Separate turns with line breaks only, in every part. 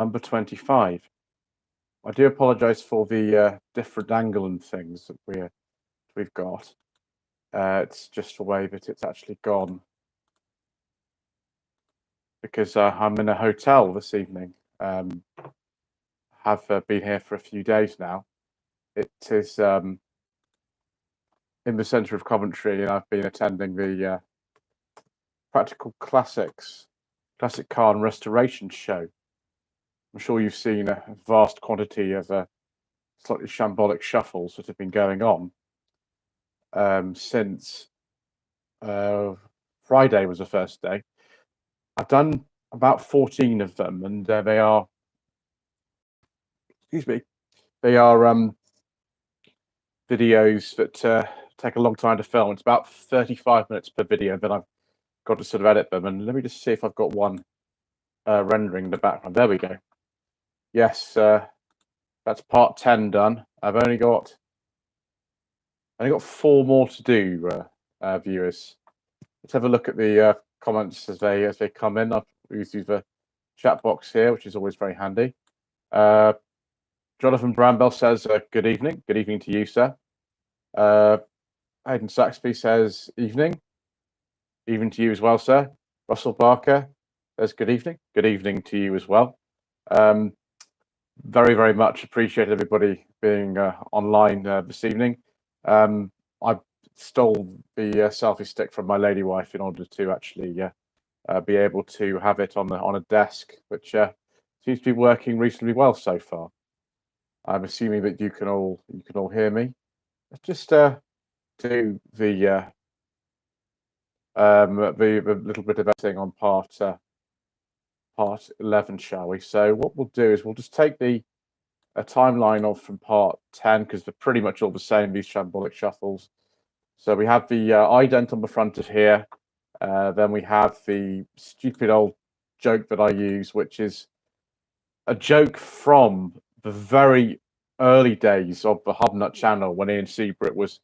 Number 25. I do apologise for the different angle and things that we've got. It's just the way that it's actually gone. Because I'm in a hotel this evening. Have been here for a few days now. It is in the centre of Coventry, and I've been attending the Practical Classics Classic Car and Restoration Show. I'm sure you've seen a vast quantity of slightly shambolic shuffles that have been going on since Friday was the first day. I've done about 14 of them, and they are, excuse me, they are videos that take a long time to film. It's about 35 minutes per video, then I've got to sort of edit them. And let me just see if I've got one rendering in the background. There we go. Yes, that's part 10 done. I've only got 4 more to do, viewers. Let's have a look at the comments as they come in. I've used the chat box here, which is always very handy. Jonathan Bramwell says, good evening. Good evening to you, sir. Hayden Saxby says, evening. Evening to you as well, sir. Russell Barker says, good evening. Good evening to you as well. Very, very much appreciate everybody being online this evening. I stole the selfie stick from my lady wife in order to actually be able to have it on a desk, which seems to be working reasonably well so far. I'm assuming that you can all hear me. Let's just do the little bit of editing on part 11, shall we? So what we'll do is we'll just take the timeline off from part 10 because they're pretty much all the same, these shambolic shuffles. So we have the ident on the front of here. Then we have the stupid old joke that I use, which is a joke from the very early days of the Hubnut channel when Ian Seabritt was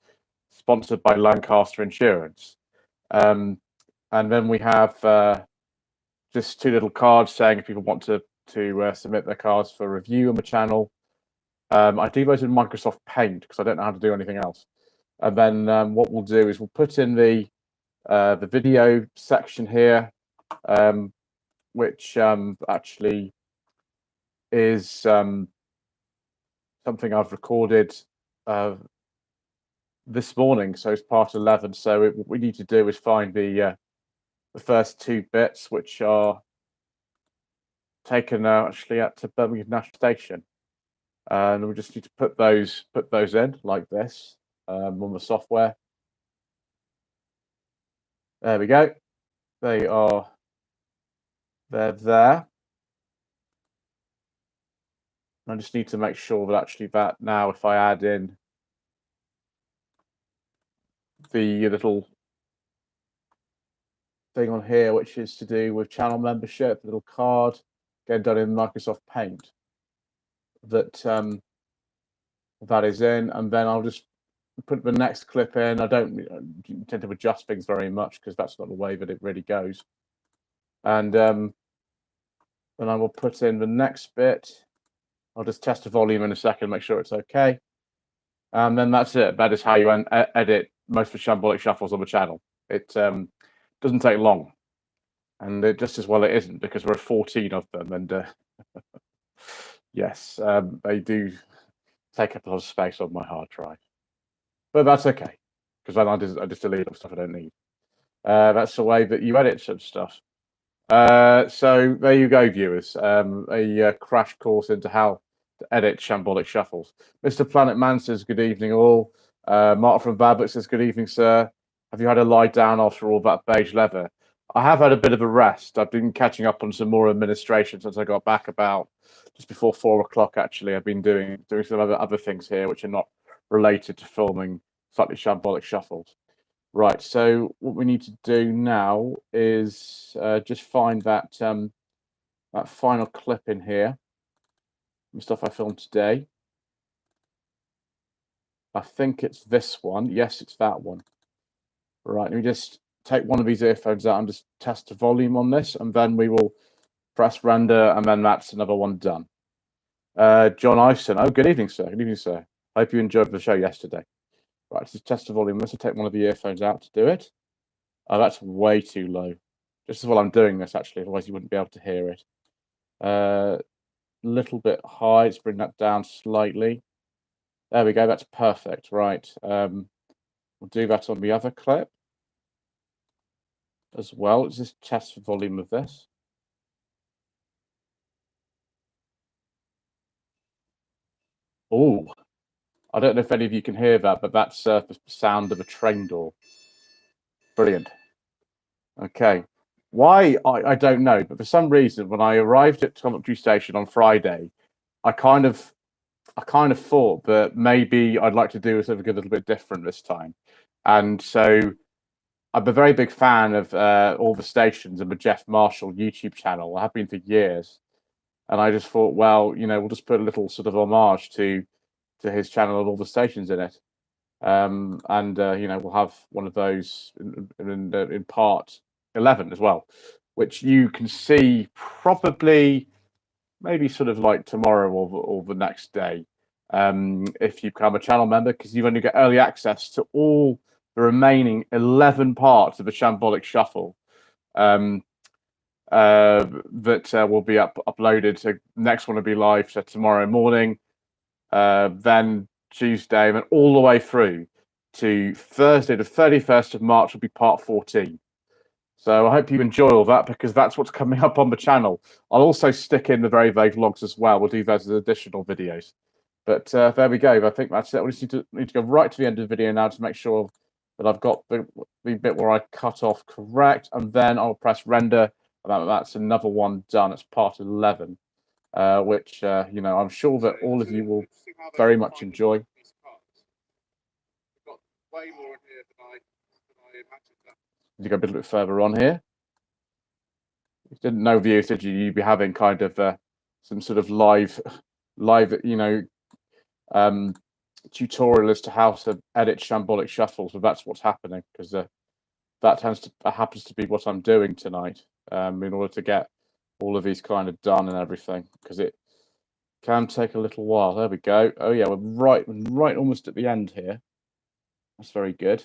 sponsored by Lancaster Insurance. And then we have just 2 little cards saying if people want to submit their cards for review on the channel. I do those in Microsoft Paint because I don't know how to do anything else. And then what we'll do is we'll put in the video section here, which actually is something I've recorded this morning. So it's part 11. So what we need to do is find the first 2 bits, which are taken actually at Birmingham National Station, and we just need to put those in like this on the software. There we go. They're there. I just need to make sure that actually that now, if I add in the little thing on here, which is to do with channel membership, little card, again done in Microsoft Paint, that that is in, and then I'll just put the next clip in. I don't tend to adjust things very much because that's not the way that it really goes. And then I will put in the next bit. I'll just test the volume in a second, make sure it's okay. And then that's it. That is how you edit most of the shambolic shuffles on the channel. It doesn't take long. And just as well it isn't, because there are 14 of them. And yes, they do take up a lot of space on my hard drive. But that's okay, because then I just delete stuff I don't need. That's the way that you edit some stuff. So there you go, viewers. A crash course into how to edit shambolic shuffles. Mr. Planet Man says, good evening all. Mark from Babbitt says, good evening, sir. Have you had a lie down after all that beige leather? I have had a bit of a rest. I've been catching up on some more administration since I got back about just before 4 o'clock, actually. I've been doing some other things here which are not related to filming slightly shambolic shuffles. Right, so what we need to do now is just find that that final clip in here, the stuff I filmed today. I think it's this one. Yes, it's that one. Right, let me just take one of these earphones out and just test the volume on this, and then we will Press render, and then that's another one done. John Ison. Oh, good evening, sir. Good evening, sir. Hope you enjoyed the show yesterday. Right, this is test the volume. Let's take one of the earphones out to do it. Oh, that's way too low. Just as well I'm doing this, actually, otherwise you wouldn't be able to hear it. Little bit high. Let's bring that down slightly. There we go. That's perfect. Right. We'll do that on the other clip as well. Let's just test the volume of this. Oh, I don't know if any of you can hear that, but that's the sound of a train door. Brilliant. Okay. Why? I don't know, but for some reason, when I arrived at Coventry Station on Friday, I kind of thought that maybe I'd like to do something a little bit different this time. And so I'm a very big fan of all the stations and the Jeff Marshall YouTube channel. I have been for years. And I just thought, well, we'll just put a little sort of homage to his channel and all the stations in it. And we'll have one of those in part 11 as well, which you can see probably maybe sort of like tomorrow or the next day, if you become a channel member, because you've only got early access to all the remaining 11 parts of the Shambolic Shuffle that will be uploaded. So next one will be live tomorrow morning, then Tuesday, and then all the way through to Thursday, the 31st of March, will be part 14. So I hope you enjoy all that, because that's what's coming up on the channel. I'll also stick in the very vague vlogs as well. We'll do those as additional videos. But there we go. I think that's it. We just need to go right to the end of the video now to make sure that I've got the bit where I cut off correct, and then I'll press render. And that's another one done. It's part 11, which I'm sure that all of you will very much enjoy. Way more in here than I imagined. You go a bit further on here. You didn't know, viewers, did you? You'd be having kind of some sort of live, tutorial as to how to edit Shambolic Shuffles. But that's what's happening, because that happens to be what I'm doing tonight, in order to get all of these kind of done and everything, because it can take a little while. There we go. Oh yeah, we're right almost at the end here. That's very good.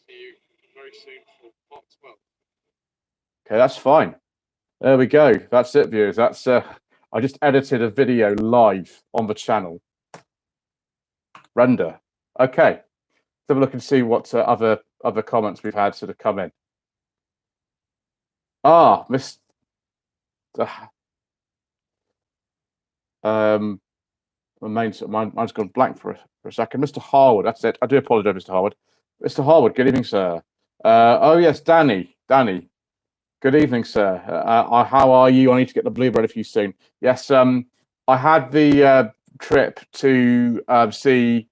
See you very soon for part 12. Okay, that's fine. There we go. That's it, viewers. That's I just edited a video live on the channel. Render. Okay. Let's have a look and see what other comments we've had sort of come in. Ah, mine's gone blank for a second. Mr. Harwood, that's it. I do apologize, Mr. Harwood. Mr. Harwood, good evening, sir. Oh yes, Danny. Good evening, sir. How are you? I need to get the bluebird for you soon. Yes, I had the trip to see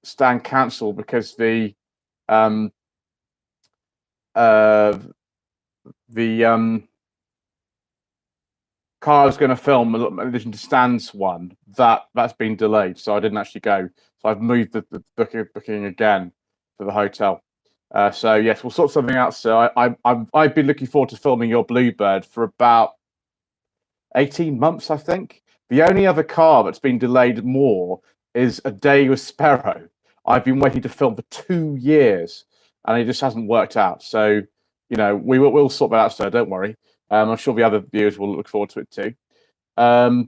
Stan cancel because the car I was going to film, in addition to Stan's one, that's been delayed, so I didn't actually go. So I've moved the booking again for the hotel. So yes, we'll sort something out, sir. I've been looking forward to filming your bluebird for about 18 months, I think. The only other car that's been delayed more is A Day with Sparrow. I've been waiting to film for 2 years, and it just hasn't worked out. So, we'll sort that out, sir. Don't worry. I'm sure the other viewers will look forward to it too. Mr.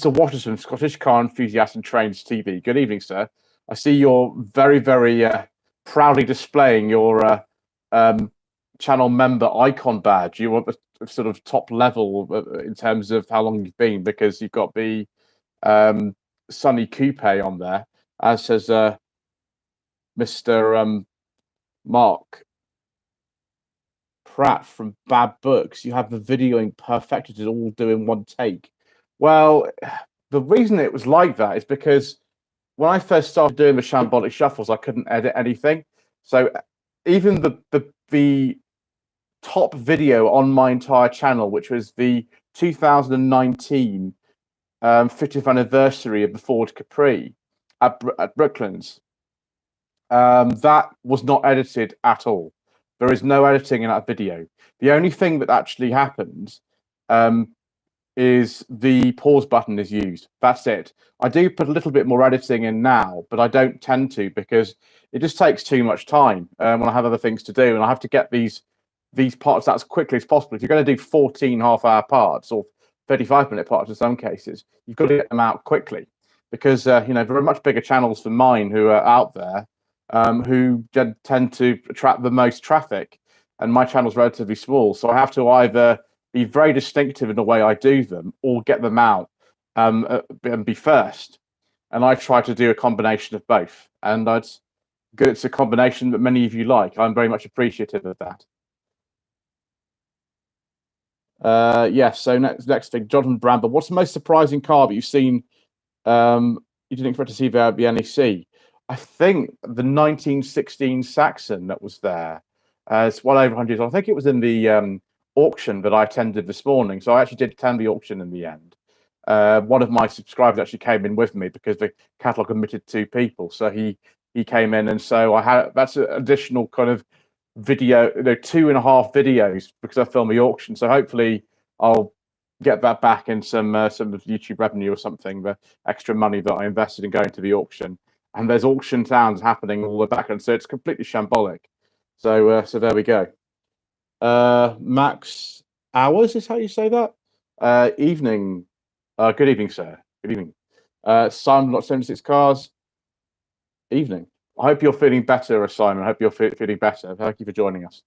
Watterson, Scottish Car Enthusiast and Trains TV. Good evening, sir. I see you're very, very proudly displaying your channel member icon badge. You want the sort of top level in terms of how long you've been, because you've got the Sunny Coupe on there, as says Mr. Mark Pratt from Bad Books. You have the videoing perfected to all do in one take. Well, the reason it was like that is because when I first started doing the Shambolic Shuffles, I couldn't edit anything. So even the top video on my entire channel, which was the 2019 50th anniversary of the Ford Capri at Brooklands, that was not edited at all. There is no editing in that video. The only thing that actually happens is the pause button is used. That's it. I do put a little bit more editing in now, but I don't tend to because it just takes too much time when I have other things to do, and I have to get these parts out as quickly as possible. If you're going to do 14 half-hour parts or 35-minute parts in some cases, you've got to get them out quickly because there are much bigger channels than mine who are out there who tend to attract the most traffic, and my channel's relatively small, so I have to either be very distinctive in the way I do them or get them out and be first. And I try to do a combination of both, and it's a combination that many of you like. I'm very much appreciative of that. Yes, so next thing, Jonathan Bramble. What's the most surprising car that you've seen you didn't expect to see via the NEC? I think the 1916 Saxon that was there. It's well over 100 years old. I think it was in the auction that I attended this morning. So I actually did attend the auction in the end. One of my subscribers actually came in with me because the catalogue admitted 2 people. So he came in, and so I had that's an additional kind of video, 2.5 videos because I filmed the auction. So hopefully I'll get that back in some of YouTube revenue or something, the extra money that I invested in going to the auction. And there's auction towns happening all the back, and so it's completely shambolic. So there we go. Max Hours is how you say that. Evening. Good evening, sir. Good evening. Simon, not 76 cars. Evening. I hope you're feeling better, Simon. I hope you're feeling better. Thank you for joining us.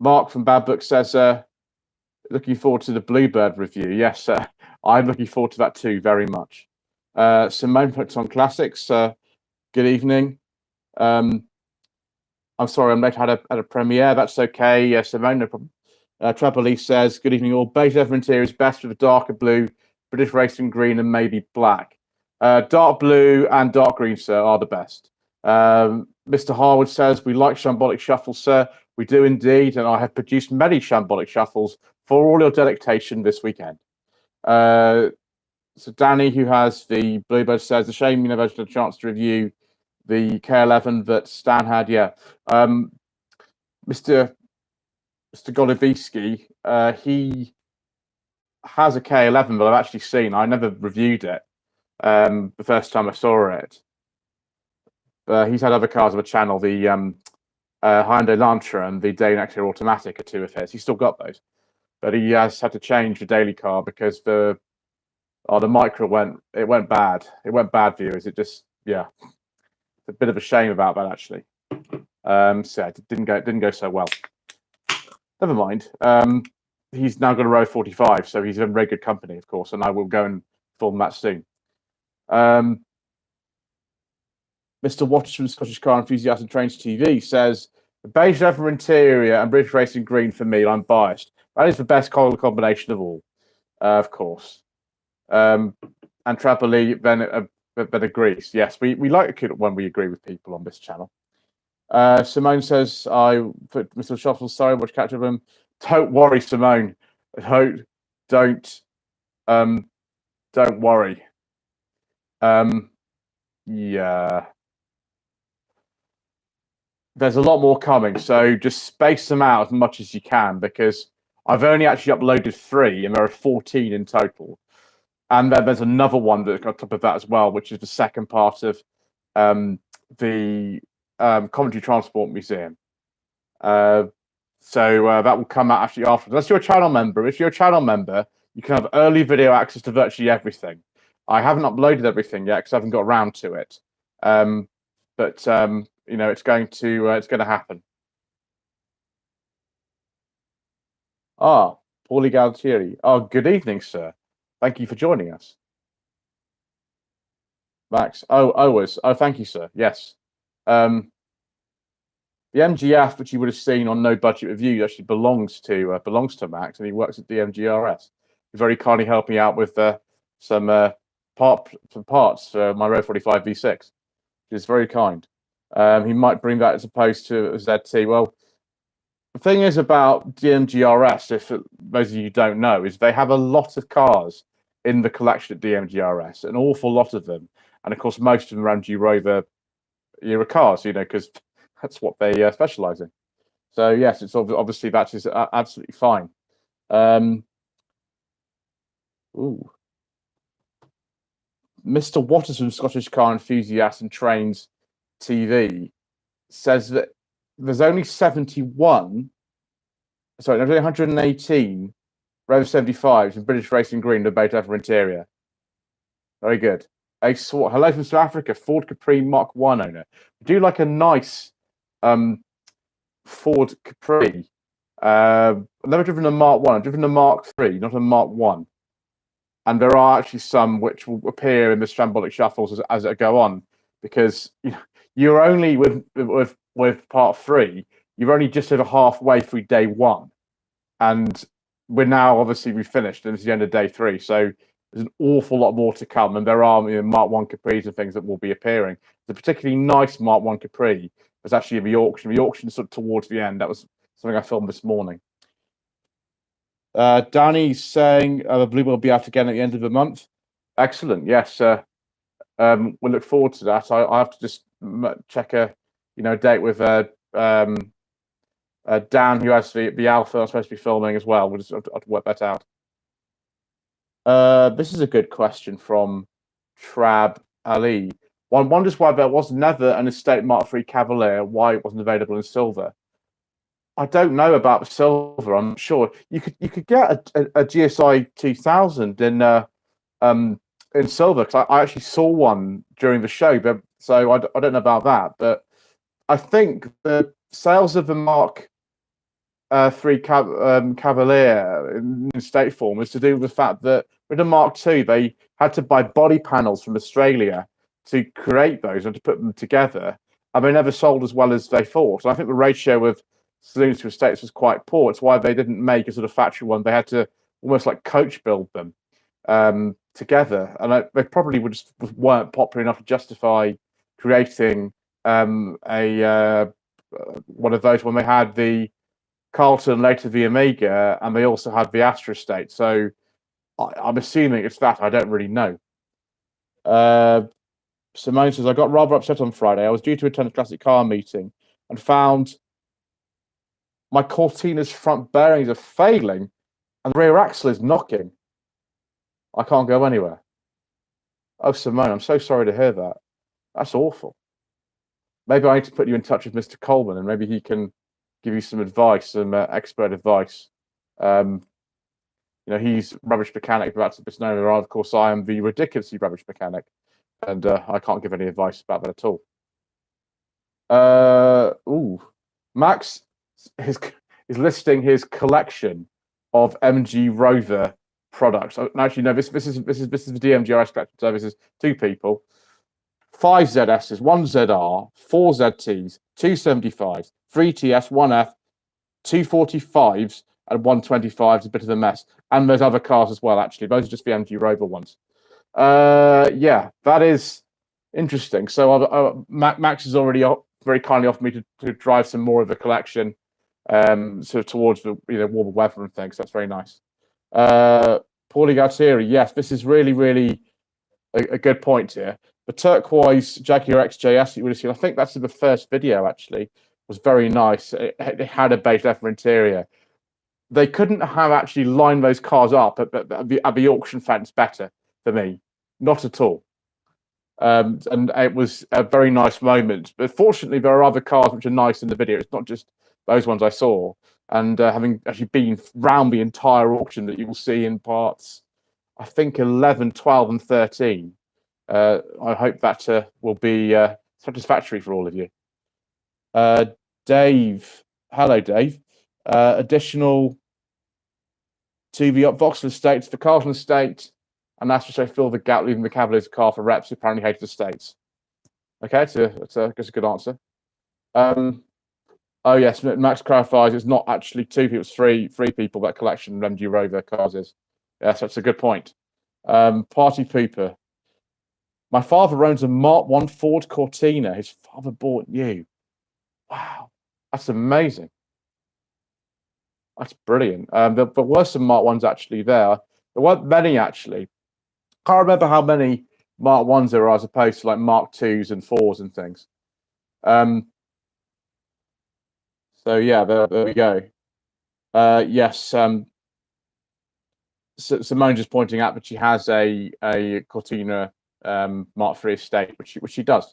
Mark from Bad Book says, looking forward to the Bluebird review. Yes, I'm looking forward to that too, very much. Simone puts on classics. Good evening. I'm sorry, I'm late. I had a premiere. That's okay. Simone, no problem. Trapoli says, good evening all. Beige leather interior is best with a darker blue, British racing green, and maybe black. Dark blue and dark green, sir, are the best. Mr. Harwood says, we like shambolic shuffles, sir. We do indeed, and I have produced many shambolic shuffles for all your delectation this weekend. So Danny, who has the Bluebird, says, a shame you never had a chance to review the K11 that Stan had. Yeah. Mr. Goloviski, he has a K11 that I've actually seen. I never reviewed it the first time I saw it. He's had other cars on the channel, the Hyundai Elantra and the Daily Nectar Automatic are 2 of his. He's still got those. But he has had to change the daily car because the micro went bad. It went bad, viewers. It just, yeah. It's a bit of a shame about that, actually. So it didn't go so well. Never mind. He's now got a row 45, so he's in very good company, of course, and I will go and film that soon. Mr. Waters from Scottish Car Enthusiast and Trains TV says, beige leather interior and British racing green for me. I'm biased. That is the best colour combination of all, of course. And Trapoli then agrees. Yes, we like it when we agree with people on this channel. Simone says, I put Mr. Shuffle, sorry, watch catch of him. Don't worry, Simone. Don't worry. Yeah. There's a lot more coming, so just space them out as much as you can because I've only actually uploaded 3 and there are 14 in total. And then there's another one that's on top of that as well, which is the second part of the Coventry Transport Museum. So that will come out actually after. Unless you're a channel member. If you're a channel member, you can have early video access to virtually everything. I haven't uploaded everything yet because I haven't got around to it. But it's going to happen. Paulie Galtieri. Good evening, sir. Thank you for joining us. Max. Always. Thank you, sir. Yes. The MGF, which you would have seen on No Budget Review, actually belongs to Max, and he works at DMGRS. He very kindly helped me out with some parts for my Row 45 V6, which is very kind. He might bring that as opposed to a ZT. Well, the thing is about DMGRS, if those of you don't know, is they have a lot of cars in the collection at DMGRS, an awful lot of them, and of course most of them are MG Rover era cars, because That's what they specialize in. So yes, it's obviously that is absolutely fine. Ooh. Mr. Waters from Scottish Car Enthusiast and Trains TV says that there's only 71, sorry, there's only 118 Rover 75s in British Racing Green with boat ever interior. Very good. Hello from South Africa, Ford Capri Mark 1 owner. I do like a nice Ford Capri. I've never driven a Mark 1, I've driven a Mark 3, not a Mark 1. And there are actually some which will appear in the Strambolic Shuffles as it go on, because you're only with part 3, you're only just over halfway through day 1. And we're now we finished, and it's the end of day 3. So there's an awful lot more to come, and there are Mark 1 Capris and things that will be appearing. The particularly nice Mark 1 Capri was actually in the auction. The auction sort of towards the end. That was something I filmed this morning. Danny's saying the Blue will be out again at the end of the month. Excellent. Yes. We'll look forward to that. I have to just check a date with Dan, who has the Alpha I'm supposed to be filming as well. We'll just have to work that out. This is a good question from Trab Ali. One wonders why there was never an Estate Mark III Cavalier, why it wasn't available in silver. I don't know about the silver. I'm sure you could get a GSI 2000 in silver, because I actually saw one during the show, but so I don't know about that. But I think the sales of the Mark III Cavalier in state form is to do with the fact that with the Mark II, they had to buy body panels from Australia to create those and to put them together, and they never sold as well as they thought. And I think the ratio of saloons to estates was quite poor. It's why they didn't make a sort of factory one. They had to almost like coach build them together, and they probably weren't popular enough to justify creating one of those when they had the Carlton, later the Omega, and they also had the Astra estate. So I'm assuming it's that. I don't really know. Simone says, I got rather upset on Friday. I was due to attend a classic car meeting and found my Cortina's front bearings are failing and the rear axle is knocking. I can't go anywhere. Oh, Simone, I'm so sorry to hear that. That's awful. Maybe I need to put you in touch with Mr. Coleman, and maybe he can give you some advice, some expert advice. He's rubbish mechanic, but that's a bit known. Of course, I am the ridiculously rubbish mechanic, and I can't give any advice about that at all. Max is listing his collection of MG Rover products. Actually, no, this is the DMGRS collection. So this is 2 people, 5 ZSs, 1 ZR, 4 ZTs, 2 75s, 3 TS, 1 F, 2 45s, and 1 25s. A bit of a mess, and there's other cars as well. Actually, those are just the MG Rover ones. Yeah, that is interesting. So Max has already very kindly offered me to drive some more of the collection, sort of towards the warmer weather and things. That's very nice. Paulie Galtieri, yes, this is really, really a good point here. The turquoise Jaguar XJS that you would have seen, I think that's in the first video actually, was very nice. It had a base leather interior. They couldn't have actually lined those cars up at the auction fence better for me. Not at all. And it was a very nice moment. But fortunately, there are other cars which are nice in the video. It's not just those ones I saw. And having actually been round the entire auction that you will see in parts, I think 11, 12, and 13. I hope that will be satisfactory for all of you. Dave, hello, Dave. Additional to the Vauxhall estates, the Carlton estate, and that's to fill the gap, leaving the Cavaliers car for reps who apparently hated the states. Okay, that's a good answer. Oh yes, Max clarifies it's not actually 2 people, it's three people that collection MG Rover cars is. Yes, that's a good point. Party Pooper. My father owns a Mark 1 Ford Cortina. His father bought new. Wow, that's amazing. That's brilliant. There were some Mark 1s actually there. There weren't many actually. Can't remember how many Mark 1s there are as opposed to like Mark 2s and 4s and things. So yeah, there we go. Yes, Simone just pointing out that she has a Cortina Mark III estate, which she does,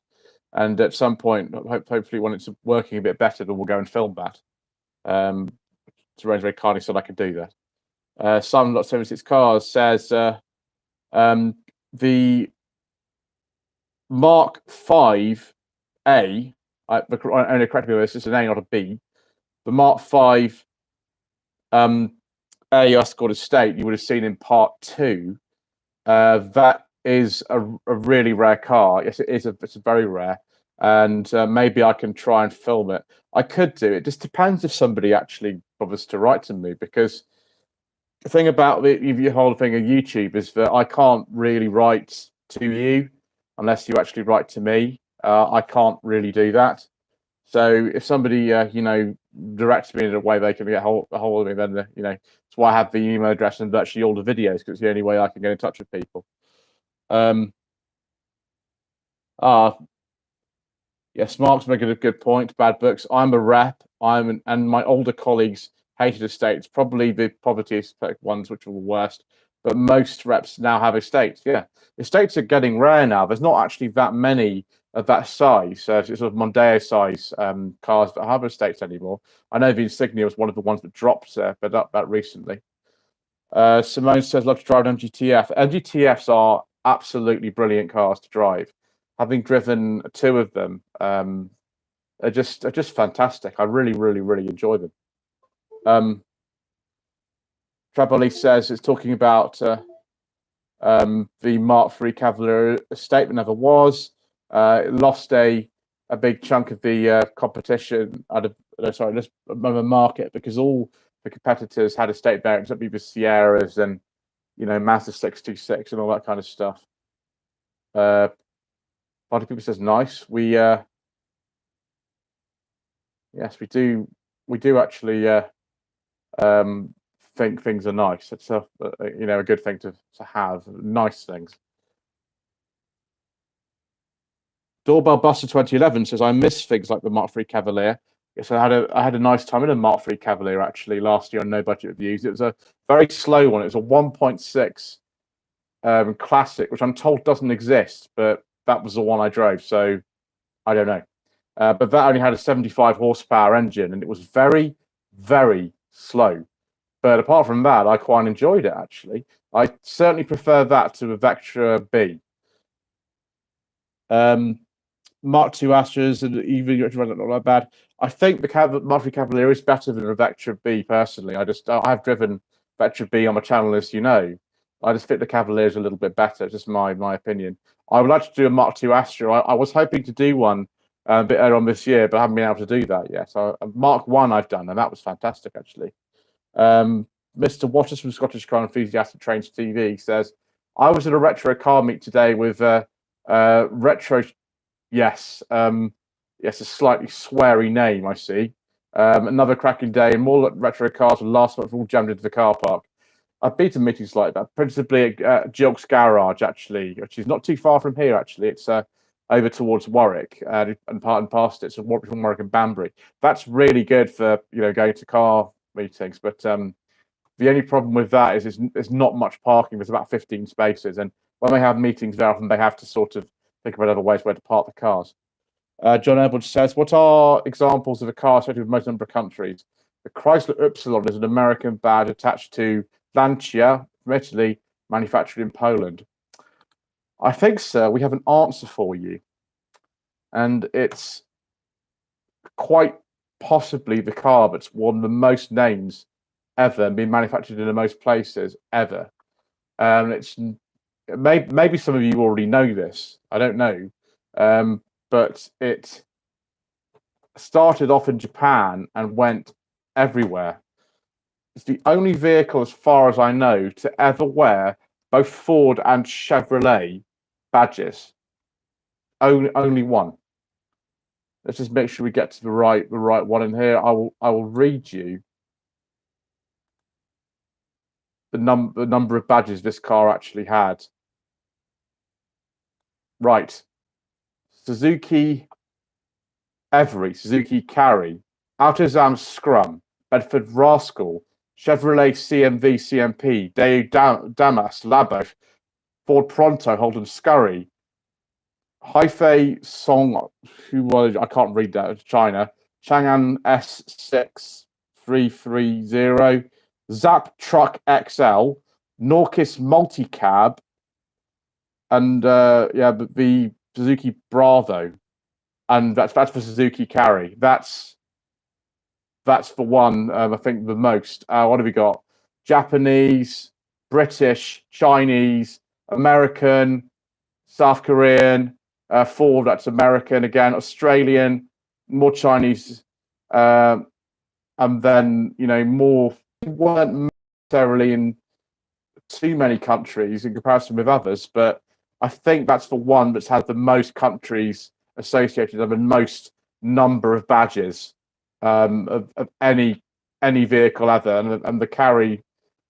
and at some point, hopefully, when it's working a bit better, then we'll go and film that. Terrain's very kindly said I could do that. Simon.76 Cars says the Mark V A. Only correct me with this. It's an A, not a B. The Mark V A Escort estate you would have seen in part 2. That is a really rare car. Yes, it is. It's very rare, and maybe I can try and film it. I could do it. Just depends if somebody actually bothers to write to me, because the thing about the whole thing of YouTube is that I can't really write to you unless you actually write to me. I can't really do that. So if somebody directs me in a way they can get a hold of me, then that's why I have the email address and virtually all the videos, because it's the only way I can get in touch with people. Yes, Mark's making a good point. Bad books. I'm a rep. And my older colleagues hated estates. Probably the poverty ones, which were the worst. But most reps now have estates. Yeah, estates are getting rare now. There's not actually that many of that size, sort of Mondeo size cars that have estates anymore. I know the Insignia was one of the ones that dropped, but up that recently. Simone says, love to drive an MGTF. MGTFs are absolutely brilliant cars to drive. Having driven 2 of them, they're just fantastic. I really, really, really enjoy them. Traboli says it's talking about the Mark III Cavalier estate that never was. It lost a big chunk of the competition out of the market, because all the competitors had estate variants, up the Sierras and Mazda 626 and all that kind of stuff. A lot of people says nice. Yes, we do actually think things are nice. It's a good thing to have, nice things. Doorbell Buster 2011 says, I miss things like the Mark III Cavalier. Yes, I had a nice time in a Mark III Cavalier actually last year on No Budget Reviews. It was a very slow one. It was a 1.6 classic, which I'm told doesn't exist, but that was the one I drove, so I don't know. But that only had a 75 horsepower engine, and it was very, very slow. But apart from that, I quite enjoyed it, actually. I certainly prefer that to a Vectra B. Mark II Astras, and even not that bad. I think the Mark III Cavalier is better than a Vectra B, personally. I've driven Vectra B on my channel, as you know. I just think the Cavalier is a little bit better, just my opinion. I would like to do a Mark II Astra. I was hoping to do one a bit earlier on this year, but I haven't been able to do that yet. So Mark I I've done, and that was fantastic, actually. Mr. Waters from Scottish Car Enthusiastic Trains TV says, I was at a retro car meet today with retro. Yes, yes, a slightly sweary name, I see. Another cracking day, and more retro cars were last month all jammed into the car park. I've been to meetings like that, principally at Jilk's Garage, actually, which is not too far from here, actually. It's over towards Warwick and past it, so Warwick and Banbury. That's really good for going to car meetings, but the only problem with that is there's not much parking. There's about 15 spaces, and when they have meetings, very often they have to sort of think about other ways where to park the cars. John Edwards says, what are examples of a car associated with most number of countries? The Chrysler Ypsilon is an American badge attached to Lancia from Italy, manufactured in Poland. I think, sir, we have an answer for you. And it's quite possibly the car that's won the most names ever and been manufactured in the most places ever. It's maybe some of you already know this. I don't know. But it started off in Japan and went everywhere. It's the only vehicle, as far as I know, to ever wear both Ford and Chevrolet badges. Only one. Let's just make sure we get to the right one in here. I will read you the number of badges this car actually had. Right. Suzuki Every, Suzuki Carry, Altazam Scrum, Bedford Rascal, Chevrolet CMV CMP, Damas Labo, Ford Pronto, Holden Scurry, Haifei Song, who was, I can't read that, China, Chang'an S6330, Zap Truck XL, Norkis Multicab, and the Suzuki Bravo, and that's for Suzuki Carry. That's for one. I think the most. What have we got? Japanese, British, Chinese, American, South Korean, Ford. That's American again. Australian, more Chinese, and then more weren't necessarily in too many countries in comparison with others, but I think that's the one that's had the most countries associated with and most number of badges of any vehicle ever, and the Carry,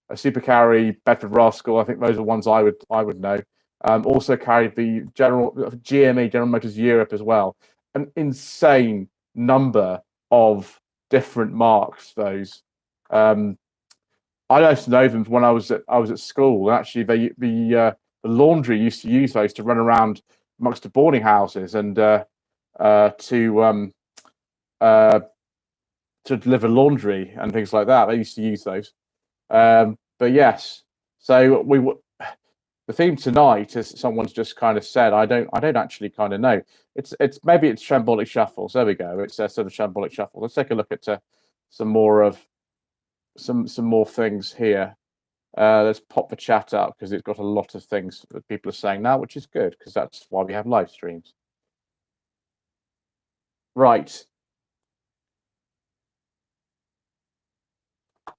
a Super Carry, Bedford Rascal. I think those are ones I would know. Also carried the GME, General Motors Europe, as well. An insane number of different marks. Those. I used to know them when I was at school. And actually, the laundry used to use those to run around amongst the boarding houses and to deliver laundry and things like that. They used to use those. But yes, so the theme tonight, as someone's just kind of said, I don't actually kind of know. It's maybe it's shambolic shuffle. So there we go. It's a sort of shambolic shuffle. Let's take a look at some more things here. Let's pop the chat up because it's got a lot of things that people are saying now, which is good because that's why we have live streams. Right.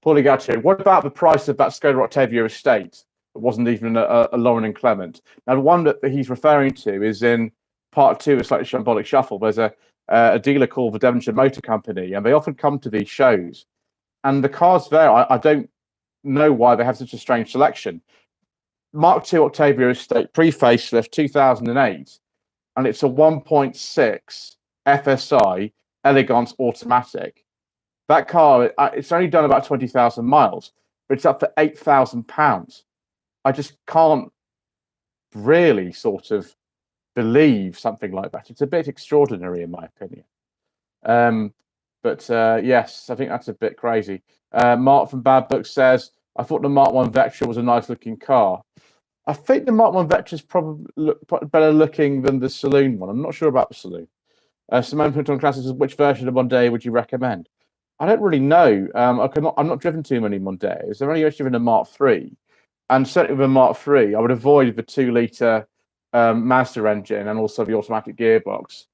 Paulie, what about the price of that Skoda Octavia estate? It wasn't even a Lauren and Clement. Now, the one that he's referring to is in part 2 of Slightly Shambolic Shuffle. There's a dealer called the Devonshire Motor Company, and they often come to these shows. And the cars there, I don't know why they have such a strange selection. Mark II Octavia estate, pre-facelift, 2008, and it's a 1.6 FSI Elegance automatic. That car, it's only done about 20,000 miles, but it's up for £8,000. I just can't really sort of believe something like that. It's a bit extraordinary, in my opinion. But yes, I think that's a bit crazy. Mark from Bad Book says, I thought the Mark 1 Vectra was a nice looking car. I think the Mark 1 Vectra is probably better looking than the Saloon one. I'm not sure about the Saloon. Simone Clinton Classic says, which version of Mondeo would you recommend? I don't really know. I'm not driven too many Mondeos. I've only actually driven a Mark III. And certainly with a Mark III, I would avoid the 2-litre Mazda engine and also the automatic gearbox.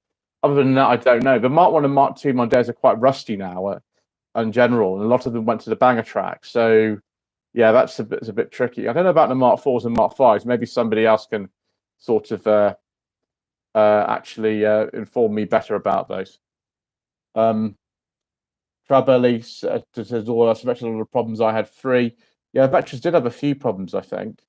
Other than that, I don't know. The Mark 1 and Mark II Mondeos are quite rusty now in general, and a lot of them went to the banger track. So, yeah, it's a bit tricky. I don't know about the Mark 4s and Mark 5s. Maybe somebody else can sort of actually inform me better about those. Trabelli says, all that's actually a lot of problems. I had 3. Yeah, Vectras did have a few problems, I think.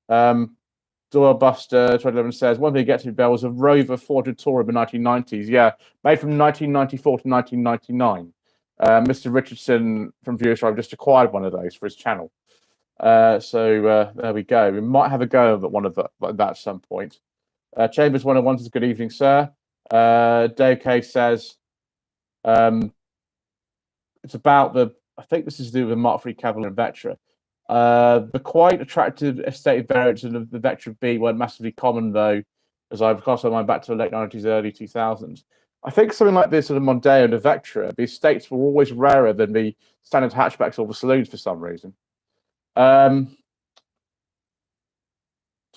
Doyle Buster 2011 says, one thing to get to there was a Rover 400 Tourer in the 1990s. Yeah, made from 1994 to 1999. Mr. Richardson from Viewership just acquired one of those for his channel. So there we go. We might have a go at one of that at some point. Chambers 101 says, good evening, sir. Dave K says, it's about I think this is to do with the Mark III Cavalier and Vectra. The quite attractive estate variants of the Vectra B weren't massively common, though, as I've cast my mind back to the late 90s, early 2000s. I think something like this, sort of Mondeo and the Vectra, the estates were always rarer than the standard hatchbacks or the saloons for some reason.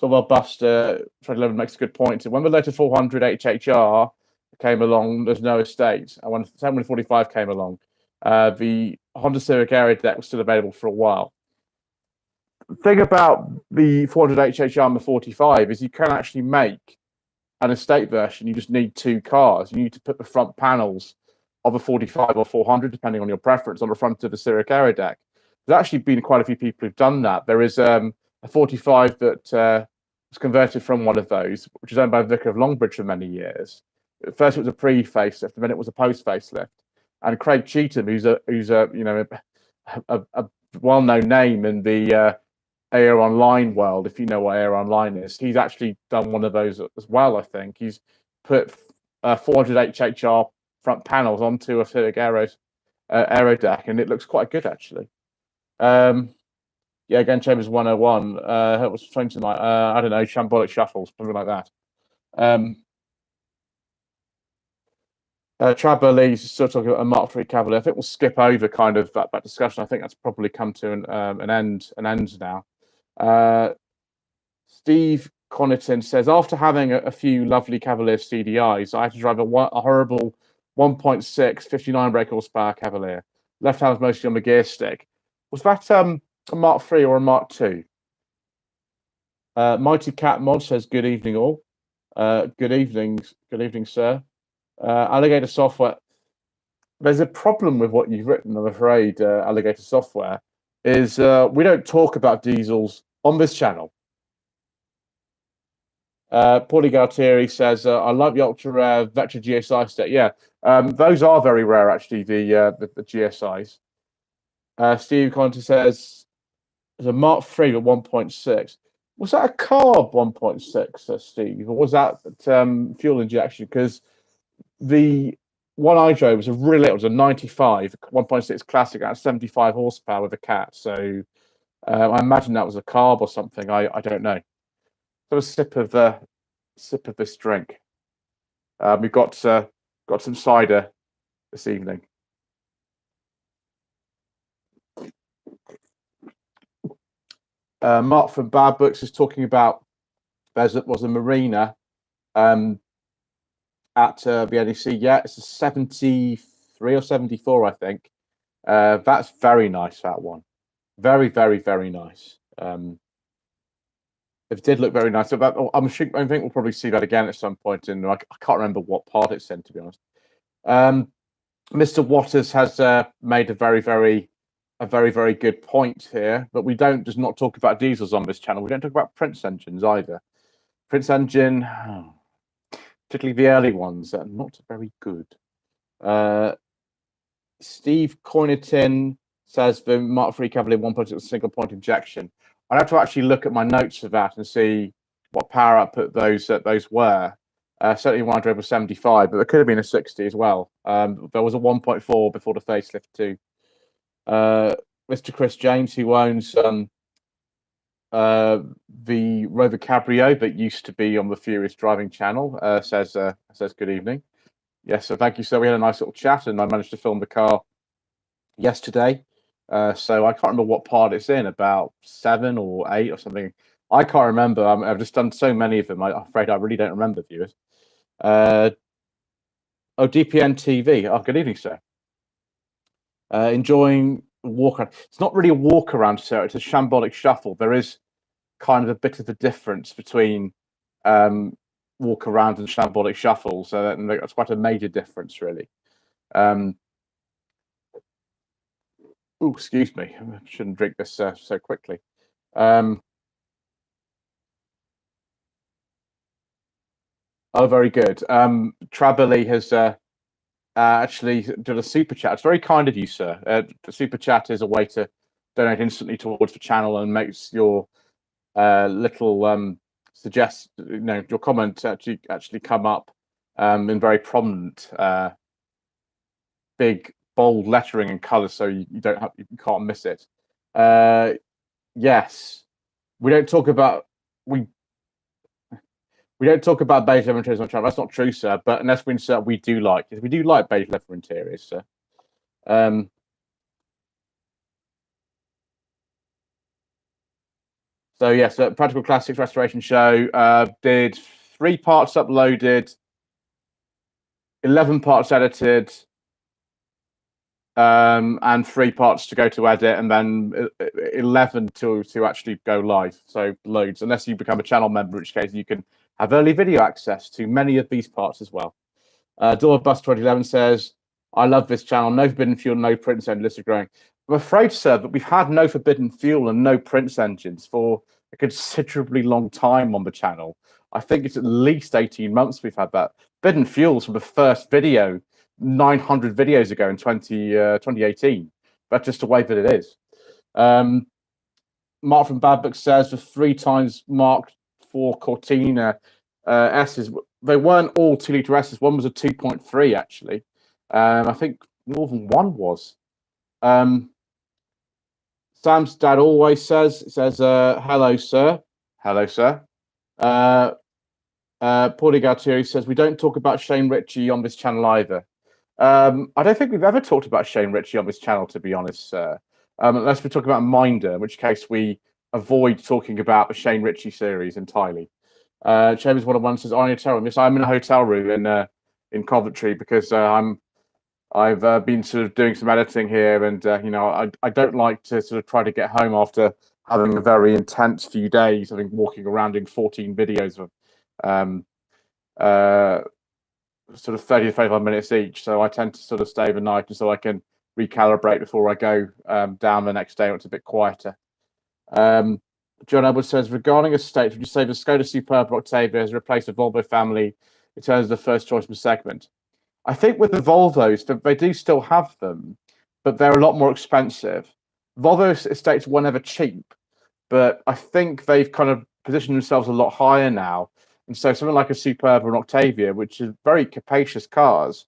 Buster 2011 makes a good point. So when the later 400 HHR came along, there's no estate. And when the 745 came along, the Honda Civic Area deck was still available for a while. The thing about the 400 HHR and the 45 is you can actually make an estate version. You just need 2 cars. You need to put the front panels of a 45 or 400, depending on your preference, on the front of the Civic Area deck. There's actually been quite a few people who've done that. There is a 45 that was converted from one of those, which was owned by the Vicar of Longbridge for many years. At first, it was a pre-facelift, and then it was a post-facelift. and Craig Cheetham, who's a you know a well-known name in the Air Online world, if you know what Air Online is. He's actually done one of those as well. I think he's put 400 HHR front panels onto a Civic Aero deck, and it looks quite good actually. Yeah, again, Chambers 101. It was something like I don't know, shambolic shuffles, something like that. Trabber Lee's still talking about a Mark III Cavalier. I think we'll skip over kind of that discussion. I think that's probably come to an end now. Steve Connaughton says, after having a few lovely Cavalier CDIs, I had to drive a horrible 1.6 59 brake horsepower Cavalier. Left hand was mostly on the gear stick. Was that a Mark III or a Mark II? Mighty Cat Mod says, good evening all. Good evening, sir. Alligator Software. There's a problem with what you've written, I'm afraid, Alligator Software, is we don't talk about diesels on this channel. Paulie Galtieri says, I like the ultra rare Vectra GSI set. Yeah, those are very rare, actually, the GSIs. Steve Conte says, there's a Mark III at 1.6. Was that a carb 1.6, Steve, or was that fuel injection? Because the one I drove was it was a 95 1.6 classic at 75 horsepower with a cat. So I imagine that was a carb or something. I don't know. So a sip of this drink. We've got some cider this evening. Mark from Bad Books is talking about there was a marina at the NEC. Yeah, it's a 73 or 74, I think. That's very nice, that one. Very, very, very nice. It did look very nice. I think we'll probably see that again at some point. And I can't remember what part it's in, to be honest. Mr. Waters has made a very, very good point here. But we don't just not talk about diesels on this channel. We don't talk about Prince engines either. Prince engine, particularly the early ones, are not very good. Steve Coynerton says the Mark III Cavalier 1.6 single point injection. I'd have to actually look at my notes of that and see what power output those were. Certainly one I drove was 75, but there could have been a 60 as well. There was a 1.4 before the facelift too. Mr. Chris James, who owns the Rover Cabrio that used to be on the Furious Driving channel, says good evening. Yes, so thank you, sir. We had a nice little chat, and I managed to film the car yesterday. So I can't remember what part it's in, about 7 or 8 or something. I can't remember. I've just done so many of them. I'm afraid I really don't remember, viewers. DPN TV. Oh, good evening, sir. Enjoying the walk around. It's not really a walk around, sir. It's a shambolic shuffle. There is kind of a bit of a difference between walk around and shambolic shuffle. So that's quite a major difference, really. Oh, excuse me. I shouldn't drink this so quickly. Oh, very good. Trabberley has actually done a super chat. It's very kind of you, sir. The super chat is a way to donate instantly towards the channel and makes your little your comment actually come up in very prominent, big, bold lettering and colors, so you can't miss it. Yes, we don't talk about beige leather interiors on the channel. That's not true, sir. But unless we insert, we do like beige leather interiors, sir. So yes, Practical Classics Restoration Show did 3 parts uploaded, 11 parts edited, and 3 parts to go to edit, and then 11 to actually go live. So loads, unless you become a channel member, in which case you can have early video access to many of these parts as well. Door Bus 2011 says, I love this channel. No forbidden fuel, no Prince engine, list of growing. I'm afraid, sir, that we've had no forbidden fuel and no Prince engines for a considerably long time on the channel. I think it's at least 18 months we've had that. Forbidden fuels from the first video 900 videos ago in 2018. That's just the way that it is. Mark from Bad Book says the 3 times Mark IV Cortina S's, they weren't all 2-litre S's. One was a 2.3 actually. I think more than one was. Sam's dad always says, hello, sir. Hello, sir. Paulie Galtieri says, we don't talk about Shane Ritchie on this channel either. I don't think we've ever talked about Shane Ritchie on this channel, to be honest, sir. Unless we talk about Minder, in which case we avoid talking about the Shane Ritchie series entirely. James 101 says, "Are you telling me?" Yes, I'm in a hotel room in Coventry because I've been sort of doing some editing here, and you know, I don't like to sort of try to get home after having a very intense few days. I think walking around doing 14 videos of sort of 30 to 35 minutes each. So I tend to sort of stay overnight just so I can recalibrate before I go down the next day when it's a bit quieter. John Edwards says, regarding estates, would you say the Skoda Superb Octavia has replaced the Volvo family in terms of the first choice of the segment? I think with the Volvos, they do still have them, but they're a lot more expensive. Volvo estates were never cheap, but I think they've kind of positioned themselves a lot higher now. And so something like a Superb or an Octavia, which is very capacious cars,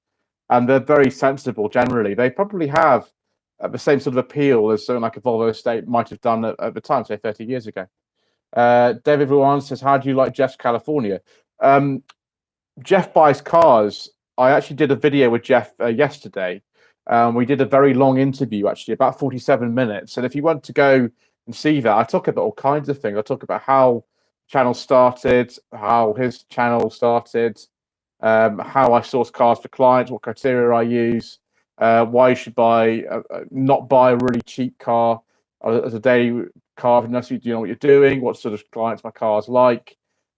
and they're very sensible generally, they probably have the same sort of appeal as something like a Volvo estate might have done at the time, say 30 years ago. David Ruan says, how do you like Jeff's California? Jeff buys cars. I actually did a video with Jeff yesterday. We did a very long interview, actually, about 47 minutes. And if you want to go and see that, I talk about all kinds of things. I talk about how channel started, how his channel started, how I source cars for clients, what criteria I use, why you should not buy a really cheap car as a daily car unless you know what you're doing, what sort of clients my car's like,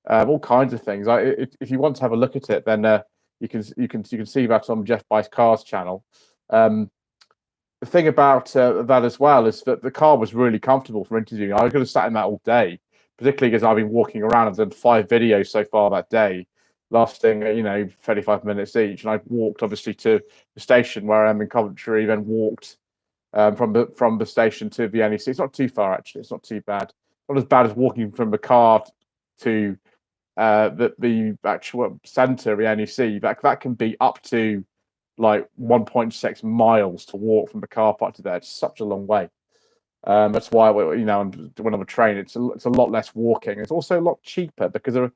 all kinds of things. If you want to have a look at it, then you can see that on Jeff Buys Cars channel. The thing about that as well is that the car was really comfortable for interviewing. I could have sat in that all day, particularly because I've been walking around. I've done 5 videos so far that day, lasting 35 minutes each, and I walked obviously to the station where I am in Coventry, then walked from the station to the NEC. It's not too far actually. It's not too bad. Not as bad as walking from the car to the actual centre of the NEC. That can be up to like 1.6 miles to walk from the car park to there. It's such a long way. That's why when I'm on a train, it's a lot less walking. It's also a lot cheaper because a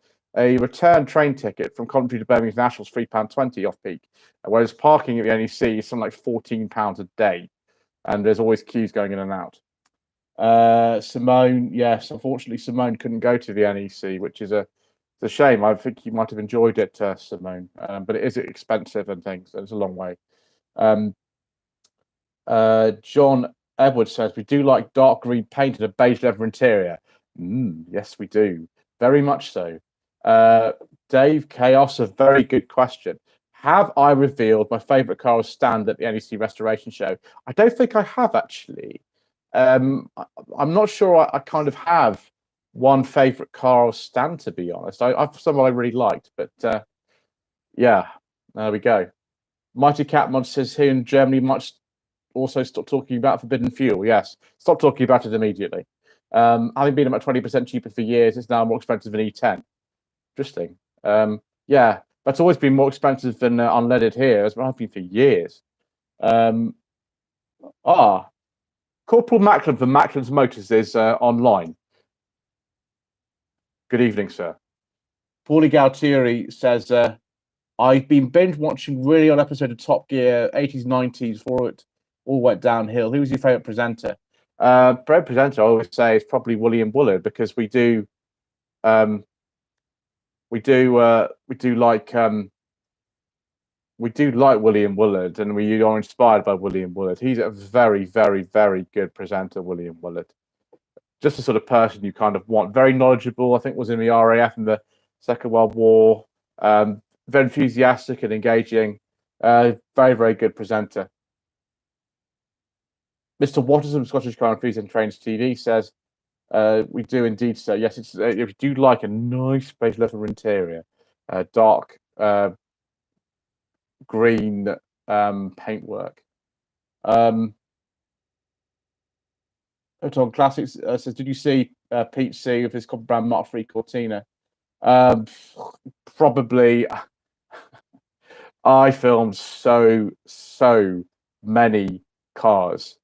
return train ticket from Coventry to Birmingham International is £3.20 off peak, whereas parking at the NEC is something like £14 a day, and there's always queues going in and out. Simone, yes, unfortunately Simone couldn't go to the NEC, which is a shame. I think you might have enjoyed it, Simone, but it is expensive and things. So it's a long way. John Edwards says, we do like dark green paint and a beige leather interior. Yes, we do. Very much so. Dave Chaos, a very good question. Have I revealed my favourite car as stand at the NEC Restoration Show? I don't think I have, actually. I'm not sure I kind of have one favourite car or stand, to be honest. I've someone I really liked, but yeah, there we go. Mighty Catmod says, here in Germany, much also stop talking about forbidden fuel. Yes, stop talking about it immediately. Having been about 20% cheaper for years, it's now more expensive than E10. Interesting. Yeah, that's always been more expensive than unleaded here. It's been for years. Corporal Macklin from Macklin's Motors is online. Good evening, sir. Paulie Galtieri says, I've been binge watching really old episode of Top Gear, 80s, 90s, before it all went downhill. Who was your favourite presenter? Favorite presenter, I always say, is probably William Woolard, because we do like William Woolard, and we are inspired by William Woolard. He's a very, very, very good presenter, William Woolard. Just the sort of person you kind of want. Very knowledgeable. I think was in the RAF in the Second World War. Very enthusiastic and engaging. Very, very good presenter. Mr. Watterson, Scottish Car Enthusiast and Trains TV, says, we do indeed, sir. Yes, it's if you do like a nice beige leather interior, dark green paintwork. Hotel Classics says, did you see Pete C with his copper brand Mark III Cortina? Probably. I filmed so many cars.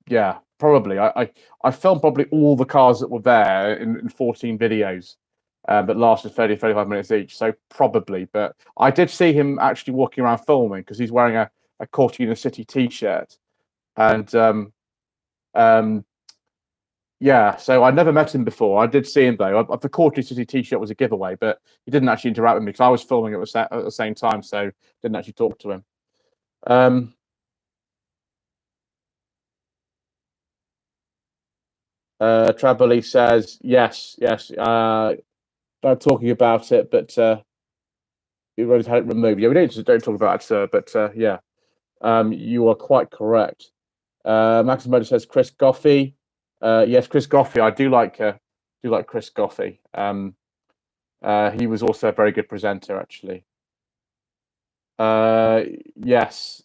Yeah, probably. I filmed probably all the cars that were there in 14 videos that lasted 35 minutes each. So probably, but I did see him actually walking around filming because he's wearing a Cortina City t-shirt. And yeah, so I never met him before. I did see him though. The Cortina City t-shirt was a giveaway, but he didn't actually interact with me because I was filming at the same time, so didn't actually talk to him. Traboli says yes. Not talking about it, but you already had it removed. Yeah, we don't talk about it, sir. But yeah, you are quite correct. Maximoto says Chris Goffey. Yes, Chris Goffey. I do like Chris Goffey. He was also a very good presenter, actually. Yes,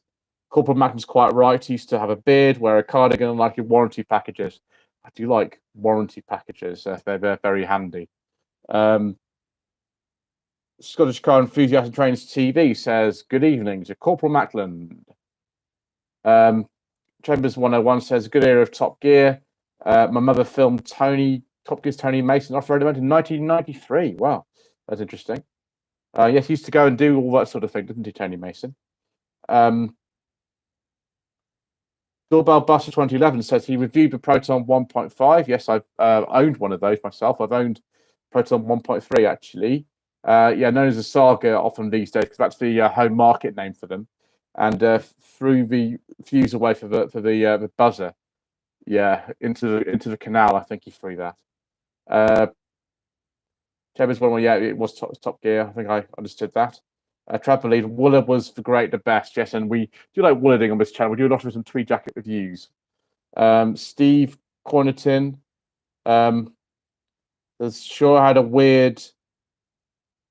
Corporal Magnum's quite right. He used to have a beard, wear a cardigan, and like warranty packages. I do like warranty packages. They're very handy. Scottish Car Enthusiast and Trainers TV says, good evening to Corporal Mackland. Chambers 101 says, good era of Top Gear. My mother filmed Top Gear's Tony Mason off-road event in 1993. Wow, that's interesting. Yes, he used to go and do all that sort of thing, didn't he, Tony Mason? Doorbell Buster 2011 says he reviewed the Proton 1.5. Yes, I've owned one of those myself. I've owned Proton 1.3 actually. Yeah, known as a Saga often these days because that's the home market name for them. And threw the fuse away for the buzzer. Yeah, into the canal. I think he threw that. Chambers one, yeah, it was Top Gear. I think I understood that. Trampoline, Wooler was the best, yes, and we do like Woolarding on this channel. We do a lot of some Tweed Jacket reviews. Steve Cornerton, sure had a weird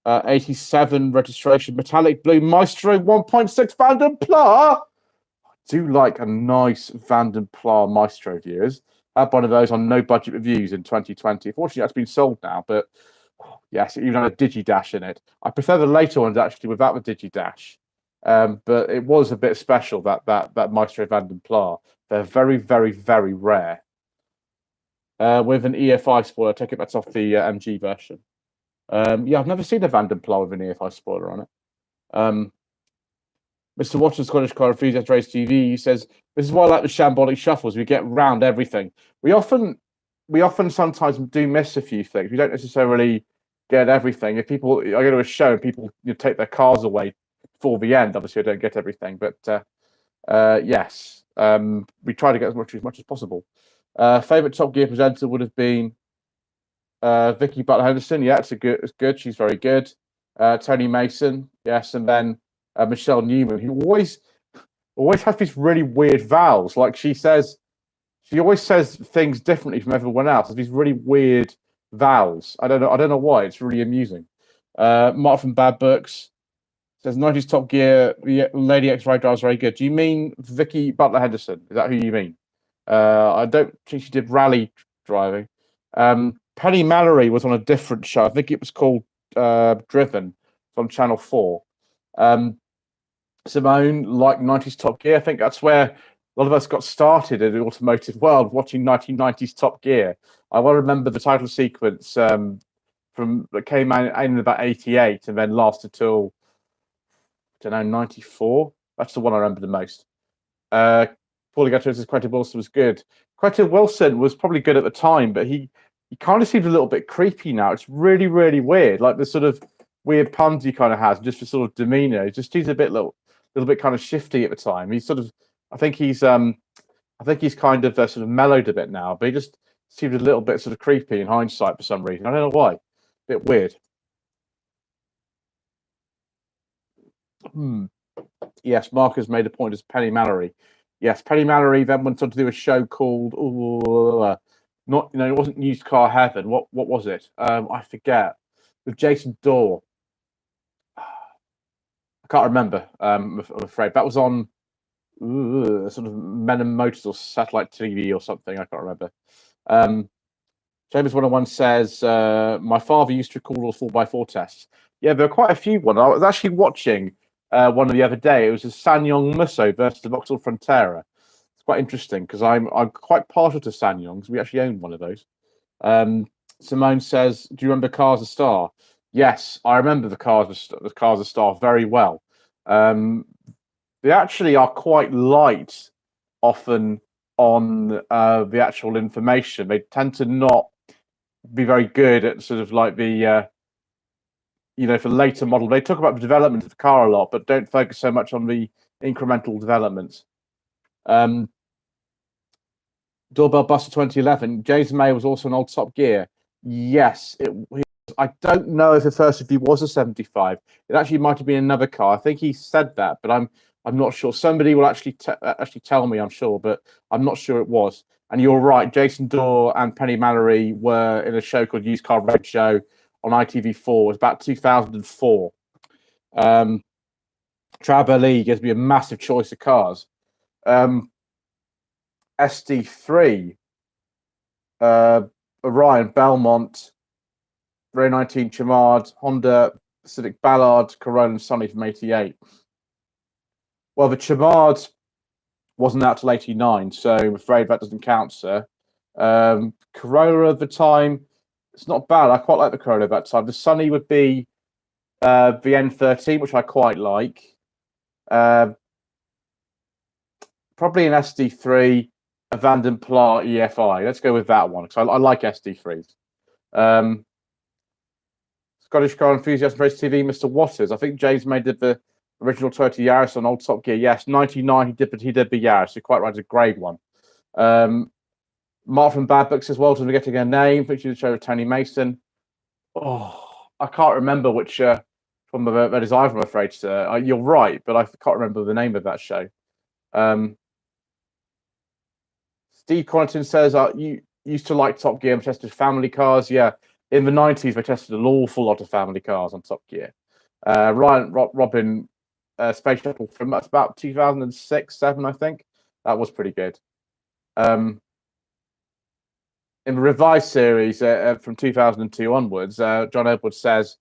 87 registration metallic blue Maestro 1.6 Vanden Plas. I do like a nice Vanden Plas Maestro, viewers. I had one of those on No Budget Reviews in 2020. Fortunately, that's been sold now, but yes, it even had a Digidash in it. I prefer the later ones actually without the Digidash, but it was a bit special that Maestro Vanden Plas. They're very, very, very rare. With an EFI spoiler, I take it that's off the MG version. Yeah, I've never seen a Vanden Plas with an EFI spoiler on it. Mr. Watson, Scottish Car Enthusiast Race TV says, this is why I like the shambolic shuffles. We get round everything. We often sometimes do miss a few things. We don't necessarily get everything. If people, I go to a show and people take their cars away before the end, obviously I don't get everything. But yes, we try to get as much as possible. Favorite Top Gear presenter would have been Vicky Butler Henderson. Yeah, it's good. She's very good. Tony Mason, yes, and then Michelle Newman, who always has these really weird vowels. Like she always says things differently from everyone else. These really weird vowels. I don't know why. It's really amusing. Mark from Bad Books says 90s Top Gear. Lady X Ride drives very good. Do you mean Vicky Butler Henderson? Is that who you mean? I don't think she did rally driving. Penny Mallory was on a different show. I think it was called Driven on Channel 4. Simone, like 90s Top Gear. I think that's where a lot of us got started in the automotive world, watching 1990s Top Gear. I well remember the title sequence that came out in about 88 and then lasted till, I don't know, 94. That's the one I remember the most. Paulie Gatto says Quentin Wilson was good. Quentin Wilson was probably good at the time, but he kind of seems a little bit creepy now. It's really, really weird. Like the sort of weird puns he kind of has, just for sort of demeanor. He's a little bit kind of shifty at the time. He's sort of, I think he's kind of sort of mellowed a bit now, but he just seemed a little bit sort of creepy in hindsight for some reason. I don't know why. A bit weird. Yes, Mark has made a point as Penny Mallory. Yes, Penny Mallory then went on to do a show called it wasn't Used Car Heaven. What was it? I forget. With Jason Dorr. I can't remember. I'm afraid that was on sort of Men and Motors or satellite TV or something. I can't remember. James 101 says, my father used to record all 4x4 tests. Yeah, there are quite a few ones. I was actually watching one the other day. It was a Sanyong Musso versus the Vauxhall Frontera. It's quite interesting because I'm quite partial to Sanyongs. We actually own one of those. Simone says, do you remember Cars a Star? Yes, I remember the Cars a Star very well. They actually are quite light often on the actual information. They tend to not be very good at sort of like the for later model. They talk about the development of the car a lot, but don't focus so much on the incremental developments. Doorbell Buster 2011. Jason May was also an old Top Gear. Yes, I don't know if the first review was a 75. It actually might have been another car. I think he said that, but I'm not sure. Somebody will actually tell me, I'm sure, but I'm not sure it was. And you're right, Jason Dorr and Penny Mallory were in a show called Used Car Roadshow on ITV4. It was about 2004. Traber Lee gives me a massive choice of cars. SD3, Orion, Belmont, Ray 19 Chamard, Honda Civic Ballard, Corolla and Sunny from 88. Well, the Chamard wasn't out till 89, so I'm afraid that doesn't count, sir. Corolla at the time, it's not bad. I quite like the Corolla at that time. The Sunny would be the N13, which I quite like. Probably an SD3, a Vanden Pla EFI. Let's go with that one, because I like SD3s. Scottish Car Enthusiast Race TV, Mr. Waters. I think James May did the original Toyota Yaris on Old Top Gear. Yes, 99 he did the Yaris. You're quite right, it's a grade one. Mark from Bad Book says, well done for getting a name. Featured the show with Tony Mason. Oh, I can't remember which from that is either, I'm afraid, sir. You're right, but I can't remember the name of that show. Steve Connaughton says, you used to like Top Gear and tested family cars. Yeah, in the 90s, they tested an awful lot of family cars on Top Gear. Robin, Space Shuttle from about 2006-7, I think. That was pretty good. In the revised series from 2002 onwards, John Edwards says,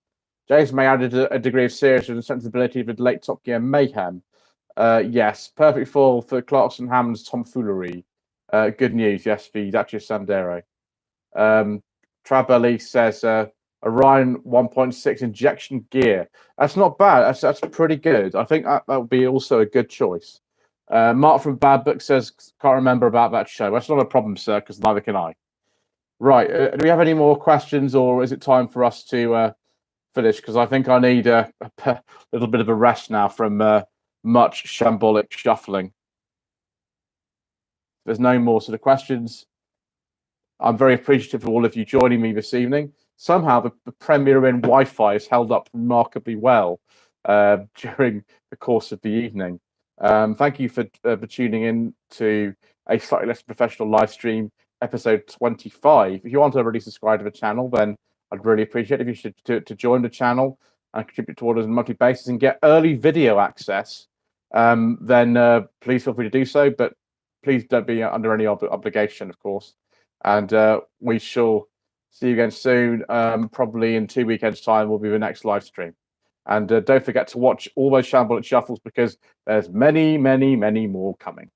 James May added a degree of seriousness and sensibility with late Top Gear mayhem. Yes, perfect fall for Clarkson Hammond's tomfoolery. Good news, yes, the Dacia Sandero. Trabelli says, Orion 1.6 injection gear. That's not bad. That's pretty good. I think that would be also a good choice. Mark from Bad Book says, can't remember about that show. That's not a problem, sir, because neither can I. Right. Do we have any more questions, or is it time for us to finish? Because I think I need a little bit of a rest now from much shambolic shuffling. There's no more sort of questions. I'm very appreciative of all of you joining me this evening. Somehow the Premier Inn Wi-Fi has held up remarkably well during the course of the evening. Thank you for tuning in to a slightly less professional live stream, episode 25. If you aren't already subscribed to the channel, then I'd really appreciate it if you should to join the channel and contribute toward us on a monthly basis and get early video access. Then please feel free to do so, but please don't be under any obligation, of course. And we shall see you again soon. Probably in 2 weekends' time will be the next live stream. And don't forget to watch all those shambolic shuffles, because there's many, many, many more coming.